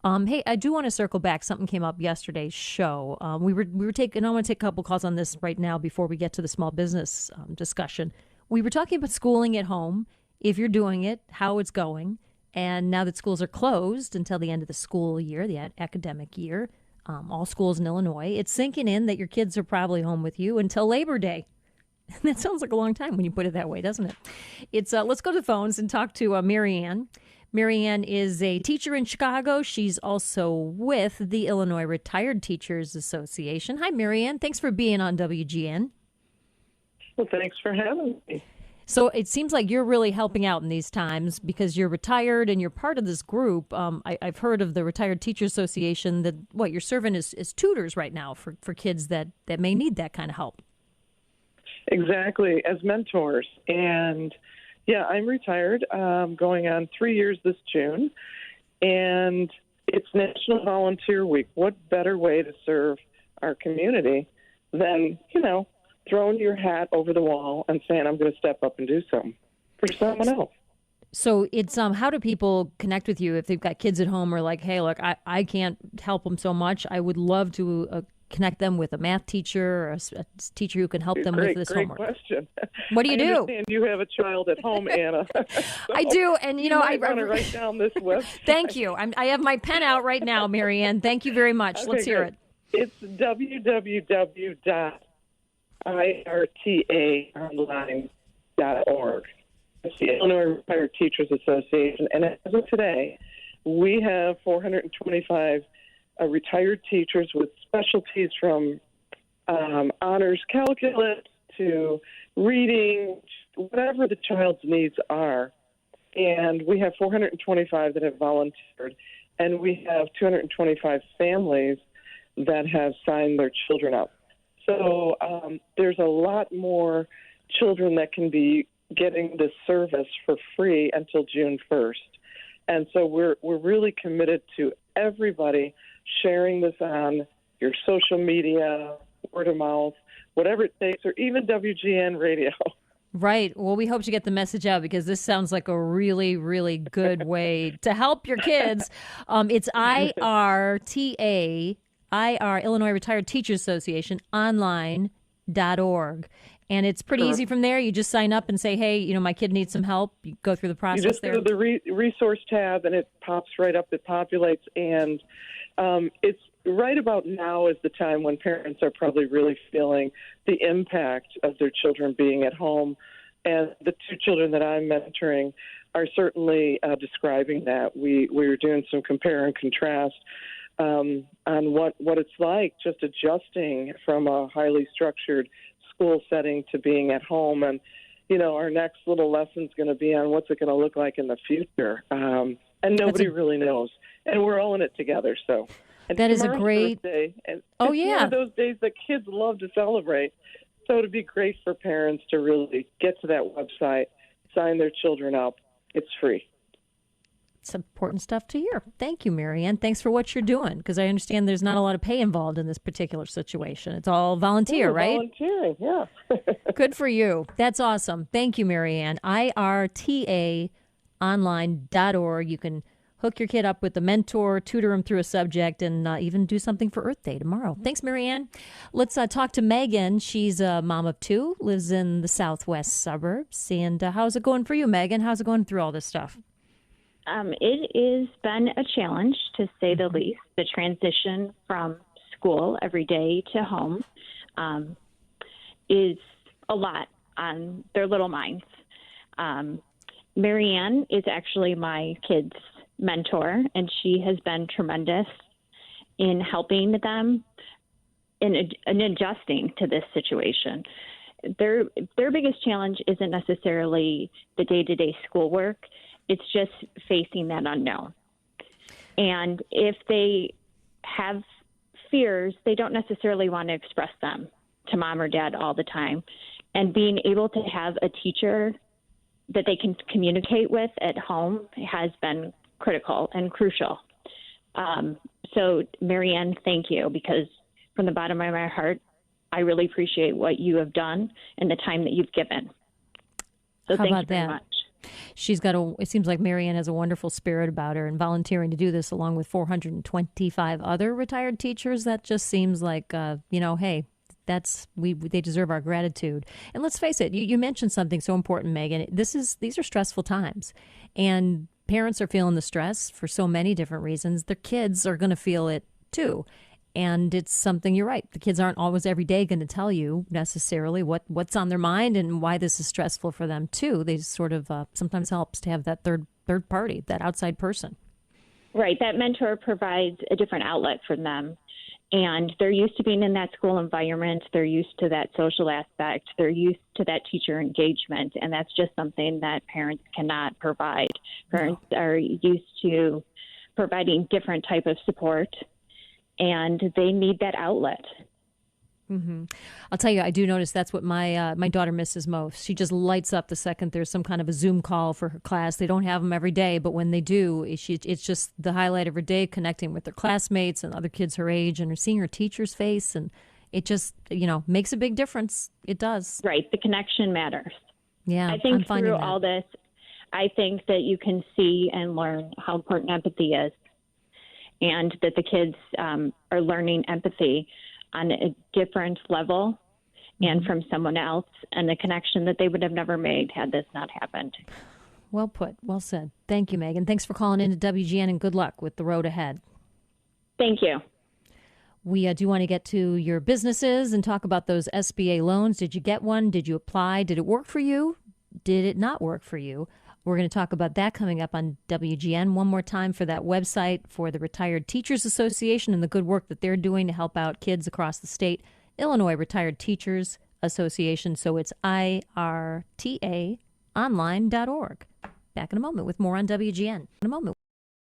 Hey, I do want to circle back. Something came up yesterday's show. We were taking. I want to take a couple calls on this right now before we get to the small business discussion. We were talking about schooling at home. If you're doing it, how it's going, and now that schools are closed until the end of the school year, the academic year, all schools in Illinois, it's sinking in that your kids are probably home with you until Labor Day. That sounds like a long time when you put it that way, doesn't it? It's let's go to the phones and talk to Mary Ann. Mary Ann is a teacher in Chicago. She's also with the Illinois Retired Teachers Association. Hi, Mary Ann. Thanks for being on WGN. Well, thanks for having me. So it seems like you're really helping out in these times because you're retired and you're part of this group. I've heard of the Retired Teachers Association that what you're serving is tutors right now for kids that may need that kind of help. Exactly, as mentors. And yeah, I'm retired, going on 3 years this June. And it's National Volunteer Week. What better way to serve our community than, throwing your hat over the wall and saying, I'm going to step up and do something for someone else. So it's how do people connect with you if they've got kids at home or like, hey, look, I can't help them so much. I would love to connect them with a math teacher or a teacher who can help them with this homework. Great question. What do you do? I understand you have a child at home, Anna. So I do, and I want to write down this website. Thank you. I have my pen out right now, Mary Ann. Thank you very much. Okay, Let's hear it. It's www.irtaonline.org. It's the Illinois Retired Teachers Association, and as of today, we have 425 retired teachers with specialties from honors calculus to reading, whatever the child's needs are. And we have 425 that have volunteered, and we have 225 families that have signed their children up. So there's a lot more children that can be getting this service for free until June 1st. And so we're really committed to everybody sharing this on your social media, word of mouth, whatever it takes, or even WGN radio. Right. Well, we hope to get the message out because this sounds like a really, really good way to help your kids. It's IRTA, Illinois Retired Teachers Association, online.org. And it's pretty easy from there. You just sign up and say, hey, my kid needs some help. You go through the process there. You just there. go to the resource tab, and it pops right up. It populates, and it's right about now is the time when parents are probably really feeling the impact of their children being at home. And the two children that I'm mentoring are certainly describing that. We're doing some compare and contrast on what it's like just adjusting from a highly structured school setting to being at home. And, our next little lesson is going to be on what's it going to look like in the future. And nobody really knows. And we're all in it together. So that is a great day. And oh, it's yeah. one of those days that kids love to celebrate. So it'd be great for parents to really get to that website, sign their children up. It's free. It's important stuff to hear. Thank you, Mary Ann. Thanks for what you're doing, because I understand there's not a lot of pay involved in this particular situation. It's all volunteer, right? Volunteering, yeah. Good for you. That's awesome. Thank you, Mary Ann. IRTAonline.org. You can hook your kid up with a mentor, tutor him through a subject, and even do something for Earth Day tomorrow. Thanks, Mary Ann. Let's talk to Megan. She's a mom of two, lives in the southwest suburbs. And how's it going for you, Megan? How's it going through all this stuff? It has been a challenge, to say the least. The transition from school every day to home is a lot on their little minds. Mary Ann is actually my kids' mentor, and she has been tremendous in helping them in adjusting to this situation. Their biggest challenge isn't necessarily the day-to-day schoolwork. It's just facing that unknown. And if they have fears, they don't necessarily want to express them to mom or dad all the time. And being able to have a teacher that they can communicate with at home has been critical and crucial. So, Mary Ann, thank you, because from the bottom of my heart, I really appreciate what you have done and the time that you've given. So How thank about you very that? much. It seems like Marianne has a wonderful spirit about her and volunteering to do this along with 425 other retired teachers. That just seems like, hey, they deserve our gratitude. And let's face it, you mentioned something so important, Megan. These are stressful times, and parents are feeling the stress for so many different reasons. Their kids are going to feel it too. And it's something, you're right. The kids aren't always every day going to tell you necessarily what's on their mind and why this is stressful for them too. They sort of sometimes helps to have that third party, that outside person. Right. That mentor provides a different outlet for them. And they're used to being in that school environment. They're used to that social aspect. They're used to that teacher engagement. And that's just something that parents cannot provide. Parents are used to providing different type of support, and they need that outlet. Mm-hmm. I'll tell you, I do notice that's what my daughter misses most. She just lights up the second there's some kind of a Zoom call for her class. They don't have them every day, but when they do, it's just the highlight of her day, connecting with her classmates and other kids her age, and seeing her teacher's face, and it just makes a big difference. It does. Right, the connection matters. Yeah, I think I'm finding through that. all this, I think that you can see and learn how important empathy is, and that the kids are learning empathy on a different level and from someone else, and the connection that they would have never made had this not happened. Well put. Well said. Thank you, Megan. Thanks for calling in to WGN, and good luck with the road ahead. Thank you. We do want to get to your businesses and talk about those SBA loans. Did you get one? Did you apply? Did it work for you? Did it not work for you? We're going to talk about that coming up on WGN. One more time for that website for the Retired Teachers Association and the good work that they're doing to help out kids across the state. Illinois Retired Teachers Association. So it's IRTAonline.org. Back in a moment with more on WGN. In a moment.